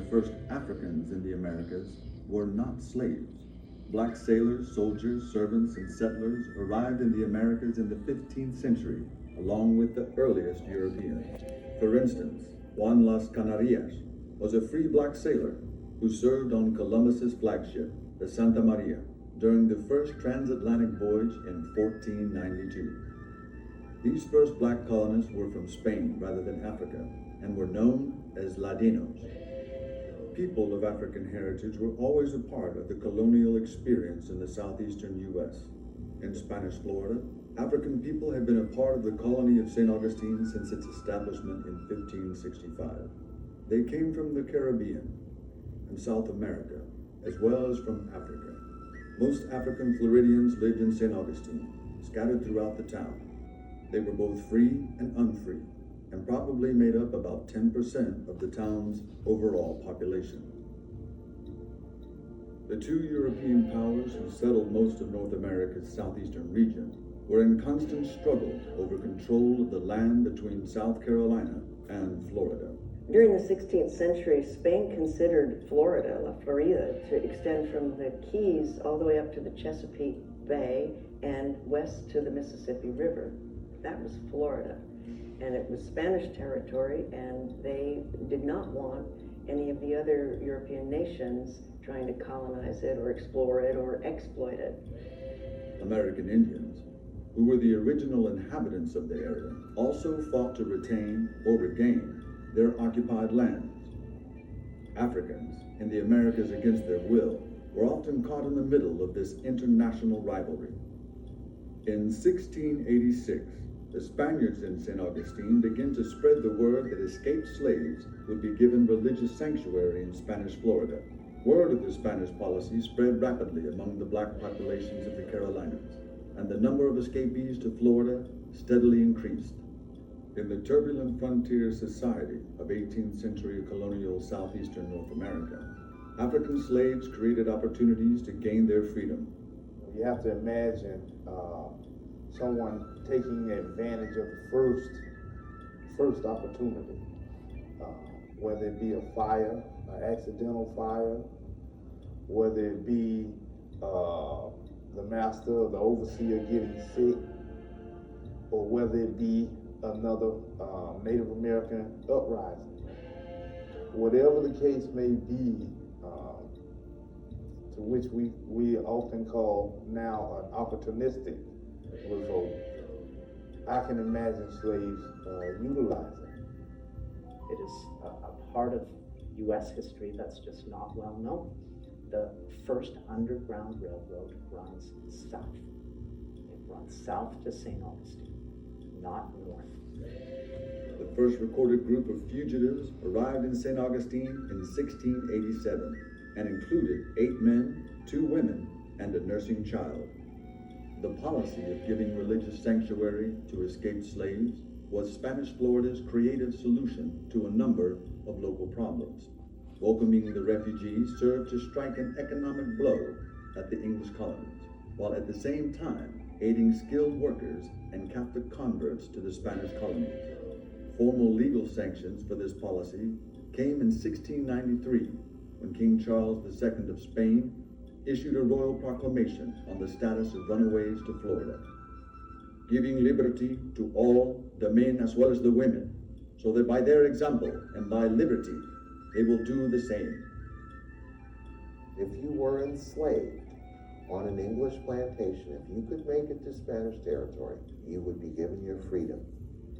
first Africans in the Americas were not slaves. Black sailors, soldiers, servants, and settlers arrived in the Americas in the 15th century, along with the earliest Europeans. For instance, Juan Las Canarias was a free black sailor who served on Columbus's flagship, the Santa Maria, during the first transatlantic voyage in 1492. These first black colonists were from Spain rather than Africa and were known as Ladinos. People of African heritage were always a part of the colonial experience in the southeastern U.S. In Spanish Florida, African people had been a part of the colony of St. Augustine since its establishment in 1565. They came from the Caribbean and South America, as well as from Africa. Most African Floridians lived in St. Augustine, scattered throughout the town. They were both free and unfree, and probably made up about 10% of the town's overall population. The two European powers who settled most of North America's southeastern region were in constant struggle over control of the land between South Carolina and Florida. During the 16th century, Spain considered Florida, La Florida, to extend from the Keys all the way up to the Chesapeake Bay and west to the Mississippi River. That was Florida. And it was Spanish territory, and they did not want any of the other European nations trying to colonize it or explore it or exploit it. American Indians, who were the original inhabitants of the area, also fought to retain or regain their occupied lands. Africans in the Americas against their will were often caught in the middle of this international rivalry. In 1686, the Spaniards in St. Augustine began to spread the word that escaped slaves would be given religious sanctuary in Spanish Florida. Word of the Spanish policy spread rapidly among the black populations of the Carolinas, and the number of escapees to Florida steadily increased. In the turbulent frontier society of 18th century colonial southeastern North America, African slaves created opportunities to gain their freedom. You have to imagine someone taking advantage of the first opportunity, whether it be a fire, an accidental fire, whether it be the master or the overseer getting sick, or whether it be another Native American uprising. Whatever the case may be, to which we often call now an opportunistic revolt, I can imagine slaves utilizing. It is a part of U.S. history that's just not well known. The first underground railroad runs south. It runs south to St. Augustine, not north. The first recorded group of fugitives arrived in St. Augustine in 1687 and included 8 men, 2 women, and a nursing child. The policy of giving religious sanctuary to escaped slaves was Spanish Florida's creative solution to a number of local problems. Welcoming the refugees served to strike an economic blow at the English colonies, while at the same time aiding skilled workers and Catholic converts to the Spanish colonies. Formal legal sanctions for this policy came in 1693, when King Charles II of Spain issued a royal proclamation on the status of runaways to Florida, giving liberty to all, the men as well as the women, so that by their example and by liberty, they will do the same. If you were enslaved on an English plantation, if you could make it to Spanish territory, you would be given your freedom,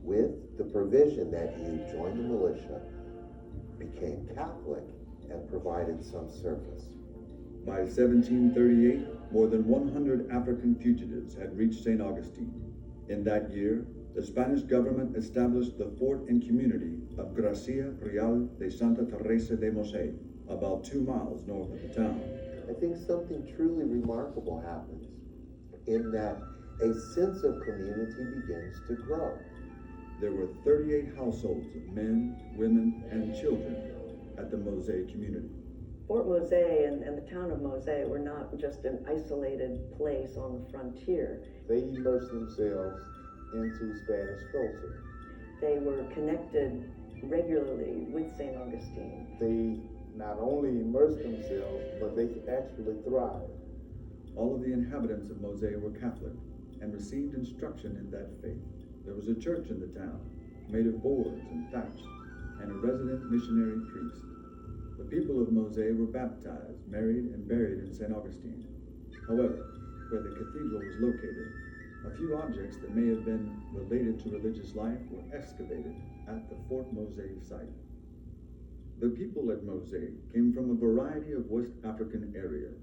with the provision that you join the militia, became Catholic, and provided some service. By 1738, more than 100 African fugitives had reached St. Augustine. In that year, the Spanish government established the fort and community of Gracia Real de Santa Teresa de Mose, about 2 miles north of the town. I think something truly remarkable happens in that a sense of community begins to grow. There were 38 households of men, women, and children at the Mose community. Fort Mose and the town of Mose were not just an isolated place on the frontier. They immersed themselves into Spanish culture. They were connected regularly with St. Augustine. They not only immerse themselves, but they can actually thrive. All of the inhabitants of Mose were Catholic and received instruction in that faith. There was a church in the town, made of boards and thatch, and a resident missionary priest. The people of Mose were baptized, married, and buried in St. Augustine. However, where the cathedral was located, a few objects that may have been related to religious life were excavated at the Fort Mose site. The people at Mose came from a variety of West African areas.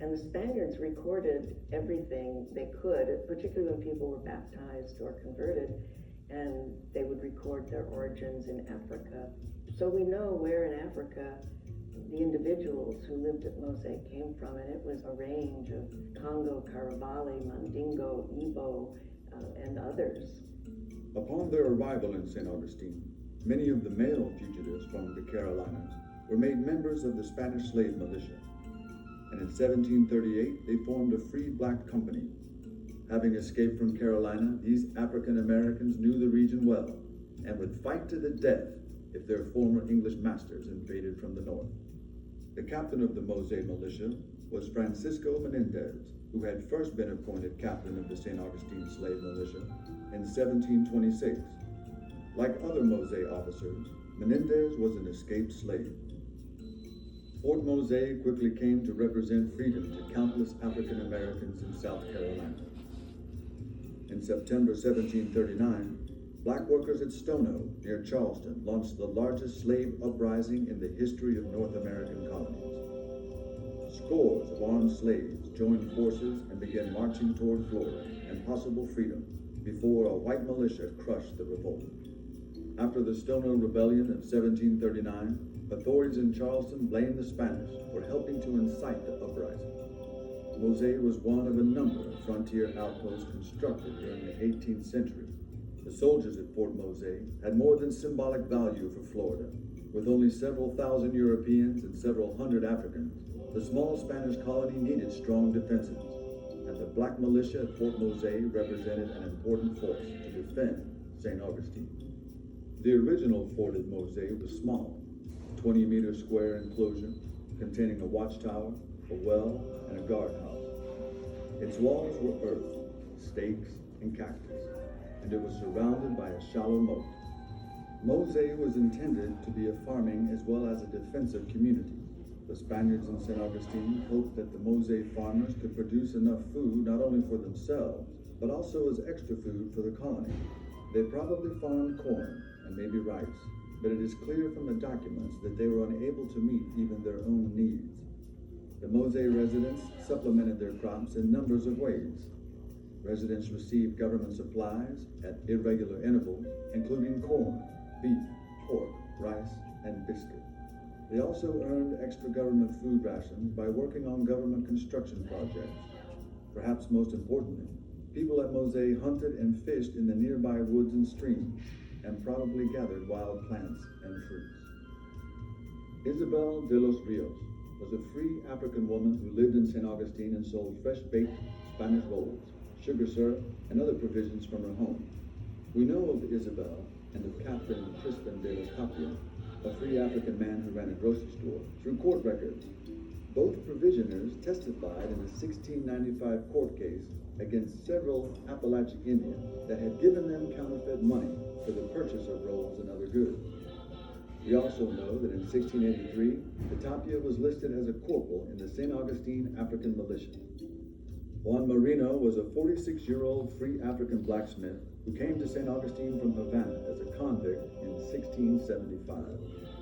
And the Spaniards recorded everything they could, particularly when people were baptized or converted, and they would record their origins in Africa. So we know where in Africa the individuals who lived at Mose came from, and it was a range of Congo, Caravali, Mandingo, Igbo, and others. Upon their arrival in St. Augustine, many of the male fugitives from the Carolinas were made members of the Spanish slave militia, and in 1738 they formed a free black company. Having escaped from Carolina, these African Americans knew the region well and would fight to the death if their former English masters invaded from the north. The captain of the Mose militia was Francisco Menendez, who had first been appointed captain of the St. Augustine slave militia in 1726. Like other Mose officers, Menendez was an escaped slave. Fort Mose quickly came to represent freedom to countless African Americans in South Carolina. In September 1739, black workers at Stono, near Charleston, launched the largest slave uprising in the history of North American colonies. Scores of armed slaves joined forces and began marching toward Florida and possible freedom before a white militia crushed the revolt. After the Stono Rebellion of 1739, authorities in Charleston blamed the Spanish for helping to incite the uprising. Mose was one of a number of frontier outposts constructed during the 18th century. The soldiers at Fort Mose had more than symbolic value for Florida. With only several thousand Europeans and several hundred Africans, the small Spanish colony needed strong defenses, and the black militia at Fort Mose represented an important force to defend St. Augustine. The original fort at Mose was small, 20-meter square enclosure containing a watchtower, a well, and a guardhouse. Its walls were earth, stakes, and cactus, and it was surrounded by a shallow moat. Mose was intended to be a farming as well as a defensive community. The Spaniards in St. Augustine hoped that the Mose farmers could produce enough food not only for themselves, but also as extra food for the colony. They probably farmed corn and maybe rice, but it is clear from the documents that they were unable to meet even their own needs. The Mose residents supplemented their crops in numbers of ways. Residents received government supplies at irregular intervals, including corn, beef, pork, rice, and biscuit. They also earned extra government food rations by working on government construction projects. Perhaps most importantly, people at Mose hunted and fished in the nearby woods and streams, and probably gathered wild plants and fruits. Isabel de los Rios was a free African woman who lived in St. Augustine and sold fresh-baked Spanish rolls, sugar syrup, and other provisions from her home. We know of Isabel and of Captain Crispin de los Tapia, a free African man who ran a grocery store, through court records. Both provisioners testified in a 1695 court case against several Appalachian Indians that had given them counterfeit money for the purchase of rolls and other goods. We also know that in 1683, the Tapia was listed as a corporal in the St. Augustine African Militia. Juan Marino was a 46-year-old free African blacksmith who came to St. Augustine from Havana as a convict in 1675.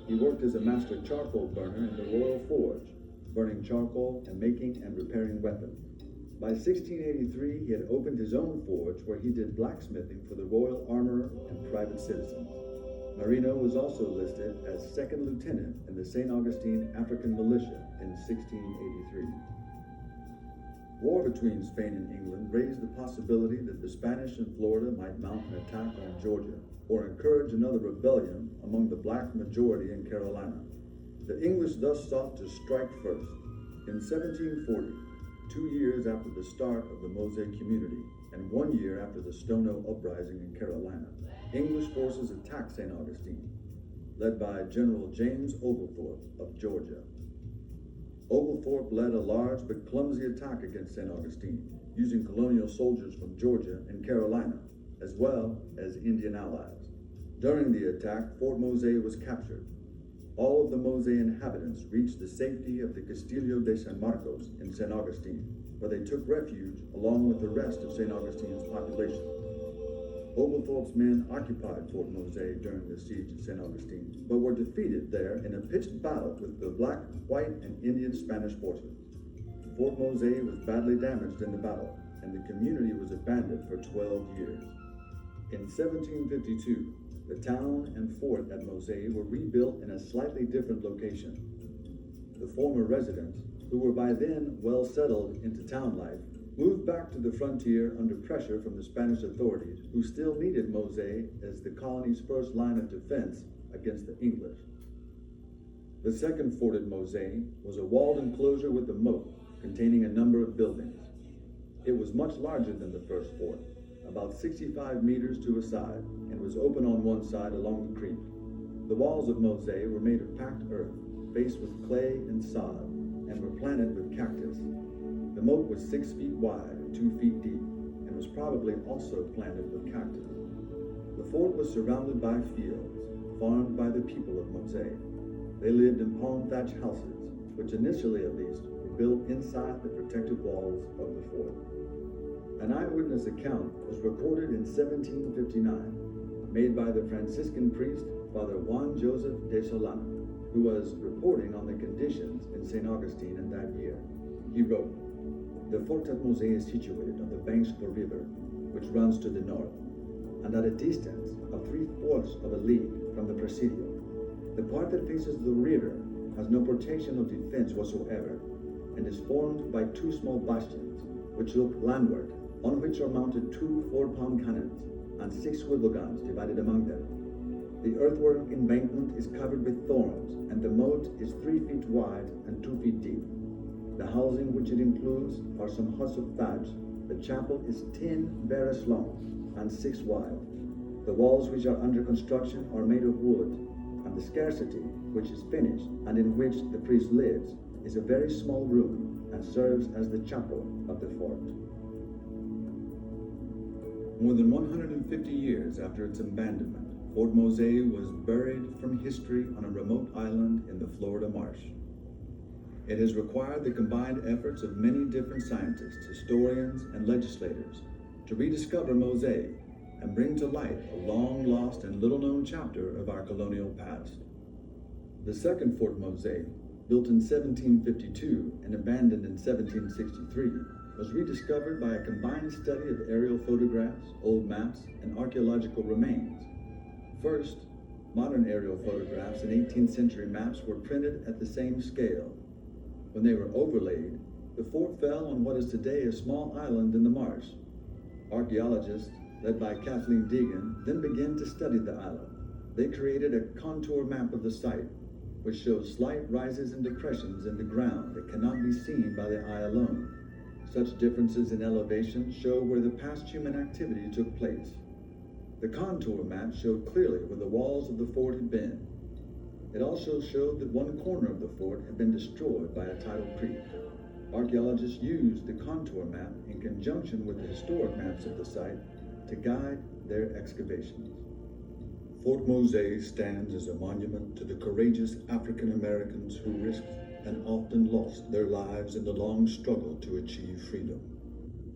He worked as a master charcoal burner in the Royal Forge, burning charcoal and making and repairing weapons. By 1683, he had opened his own forge where he did blacksmithing for the royal armorer and private citizens. Marino was also listed as second lieutenant in the St. Augustine African Militia in 1683. War between Spain and England raised the possibility that the Spanish in Florida might mount an attack on Georgia or encourage another rebellion among the black majority in Carolina. The English thus sought to strike first. In 1740, 2 years after the start of the Mose community and 1 year after the Stono uprising in Carolina, English forces attacked St. Augustine. led by General James Oglethorpe of Georgia. Oglethorpe led a large but clumsy attack against St. Augustine, using colonial soldiers from Georgia and Carolina, as well as Indian allies. During the attack, Fort Mose was captured. All of the Mose inhabitants reached the safety of the Castillo de San Marcos in St. Augustine, where they took refuge along with the rest of St. Augustine's population. Oglethorpe's men occupied Fort Mose during the siege of St. Augustine, but were defeated there in a pitched battle with the black, white, and Indian Spanish forces. Fort Mose was badly damaged in the battle, and the community was abandoned for 12 years. In 1752, the town and fort at Mose were rebuilt in a slightly different location. The former residents, who were by then well settled into town life, moved back to the frontier under pressure from the Spanish authorities, who still needed Mose as the colony's first line of defense against the English. The second fort at Mose was a walled enclosure with a moat containing a number of buildings. It was much larger than the first fort, about 65 meters to a side, and was open on one side along the creek. The walls of Mose were made of packed earth, faced with clay and sod, and were planted with cactus. The moat was 6 feet wide and 2 feet deep, and was probably also planted with cactus. The fort was surrounded by fields, farmed by the people of Mose. They lived in palm thatch houses, which initially at least were built inside the protected walls of the fort. An eyewitness account was recorded in 1759, made by the Franciscan priest Father Juan Joseph de Solana, who was reporting on the conditions in St. Augustine in that year. He wrote, "The fort at Mose is situated on the banks of the river, which runs to the north, and at a distance of 3/4 of a league from the Presidio. The part that faces the river has no protection of defense whatsoever, and is formed by 2 small bastions, which look landward, on which are mounted 2 4-pound cannons, and 6 swivel guns divided among them. The earthwork embankment is covered with thorns, and the moat is 3 feet wide and 2 feet deep. The housing which it includes are some huts of thatch. The chapel is 10 barras long and 6 wide. The walls which are under construction are made of wood, and the scarcity, which is finished and in which the priest lives, is a very small room and serves as the chapel of the fort." More than 150 years after its abandonment, Fort Mose was buried from history on a remote island in the Florida marsh. It has required the combined efforts of many different scientists, historians, and legislators to rediscover Mose and bring to light a long-lost and little-known chapter of our colonial past. The second Fort Mose, built in 1752 and abandoned in 1763, was rediscovered by a combined study of aerial photographs, old maps, and archaeological remains. First, modern aerial photographs and 18th century maps were printed at the same scale. When they were overlaid, the fort fell on what is today a small island in the marsh. Archaeologists, led by Kathleen Deegan, then began to study the island. They created a contour map of the site, which shows slight rises and depressions in the ground that cannot be seen by the eye alone. Such differences in elevation show where the past human activity took place. The contour map showed clearly where the walls of the fort had been. It also showed that one corner of the fort had been destroyed by a tidal creek. Archaeologists used the contour map in conjunction with the historic maps of the site to guide their excavations. Fort Mose stands as a monument to the courageous African Americans who risked and often lost their lives in the long struggle to achieve freedom.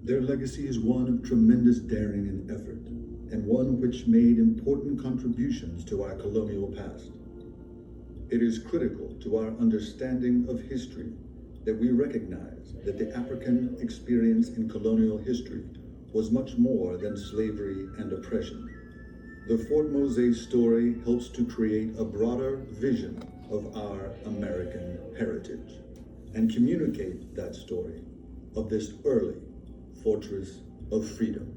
Their legacy is one of tremendous daring and effort, and one which made important contributions to our colonial past. It is critical to our understanding of history that we recognize that the African experience in colonial history was much more than slavery and oppression. The Fort Mose story helps to create a broader vision of our American heritage and communicate that story of this early fortress of freedom.